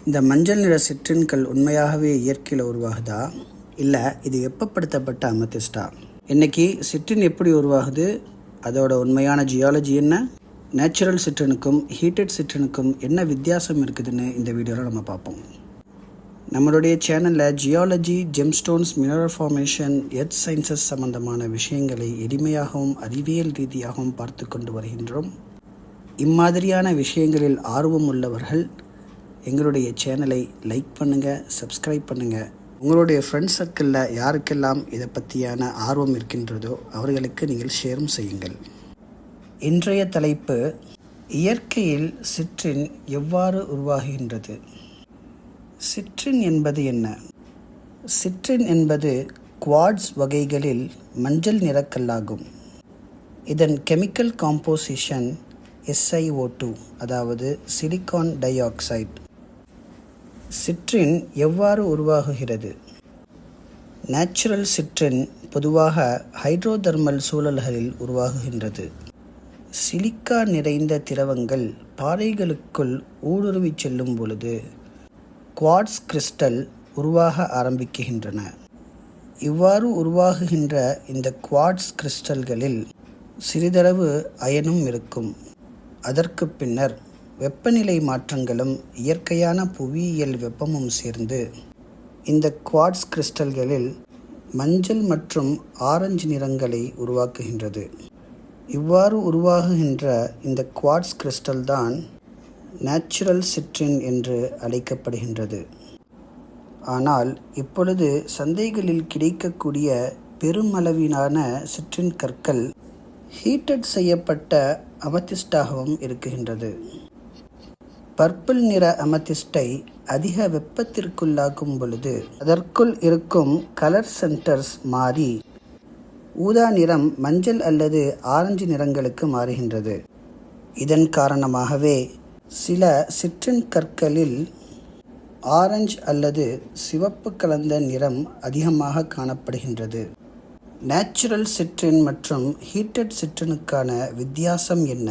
இந்த மஞ்சள் நிற சிற்றின்கள் உண்மையாகவே இயற்கையில் உருவாகுதா, இல்லை இது வெப்பப்படுத்தப்பட்ட அமெத்திஸ்டா? இன்றைக்கி சிற்றின் எப்படி உருவாகுது, அதோட உண்மையான ஜியாலஜி என்ன, நேச்சுரல் சிற்றினுக்கும் ஹீட்டட் சிற்றினுக்கும் என்ன வித்தியாசம் இருக்குதுன்னு இந்த வீடியோவில் நம்ம பார்ப்போம். நம்மளுடைய சேனலில் geology, gemstones, mineral formation, earth sciences சம்பந்தமான விஷயங்களை எளிமையாகவும் அறிவியல் ரீதியாகவும் பார்த்து கொண்டு வருகின்றோம். இம்மாதிரியான விஷயங்களில் ஆர்வம் உள்ளவர்கள் எங்களுடைய சேனலை லைக் பண்ணுங்கள், சப்ஸ்கிரைப் பண்ணுங்கள். உங்களுடைய ஃப்ரெண்ட்ஸ் சர்க்கிளில் யாருக்கெல்லாம் இதை பற்றியான ஆர்வம் இருக்கின்றதோ அவர்களுக்கு நீங்கள் ஷேரும் செய்யுங்கள். இன்றைய தலைப்பு, இயற்கையில் சிற்றின் எவ்வாறு உருவாகுகின்றது? சிற்றின் என்பது என்ன? சிற்றின் என்பது குவார்ட்ஸ் வகைகளில் மஞ்சள் நிறக்கல்லாகும். இதன் கெமிக்கல் காம்போசிஷன் SiO2, அதாவது சிலிக்கான் டை ஆக்சைடு. சிற்றின் எவ்வாறு உருவாகுகிறது? நேச்சுரல் சிற்றின் பொதுவாக ஹைட்ரோதர்மல் சூழல்களில் உருவாகுகின்றது. சிலிக்கா நிறைந்த திரவங்கள் பாறைகளுக்குள் ஊடுருவி செல்லும் பொழுது குவார்ட்ஸ் கிறிஸ்டல் உருவாக ஆரம்பிக்கின்றன. இவ்வாறு உருவாகுகின்ற இந்த குவார்ட்ஸ் கிறிஸ்டல்களில் சிறிதளவு அயனும் இருக்கும். அதற்கு பின்னர் வெப்பநிலை மாற்றங்களும் இயற்கையான புவியியல் வெப்பமும் சேர்ந்து இந்த குவார்ட்ஸ் கிறிஸ்டல்களில் மஞ்சள் மற்றும் ஆரஞ்சு நிறங்களை உருவாக்குகின்றது. இவ்வாறு உருவாகுகின்ற இந்த குவார்ட்ஸ் கிறிஸ்டல் தான் நேச்சுரல் சிற்றின் என்று அழைக்கப்படுகின்றது. ஆனால் இப்பொழுது சந்தைகளில் கிடைக்கக்கூடிய பெருமளவிலான சிற்றின் கற்கள் ஹீட்டட் செய்யப்பட்ட அமெத்திஸ்டாகவும் இருக்குகின்றது. பர்பிள் நிற அமெத்திஸ்டை அதிக வெப்பத்திற்குள்ளாக்கும் பொழுது அதற்குள் இருக்கும் கலர் சென்டர்ஸ் மாறி ஊதா நிறம் மஞ்சள் அல்லது ஆரஞ்சு நிறங்களுக்கு மாறுகின்றது. இதன் காரணமாகவே சில சிற்றின் கற்களில் ஆரஞ்சு அல்லது சிவப்பு கலந்த நிறம் அதிகமாக காணப்படுகின்றது. நேச்சுரல் சிற்றின் மற்றும் ஹீட்டட் சிற்றினுக்கான வித்தியாசம் என்ன?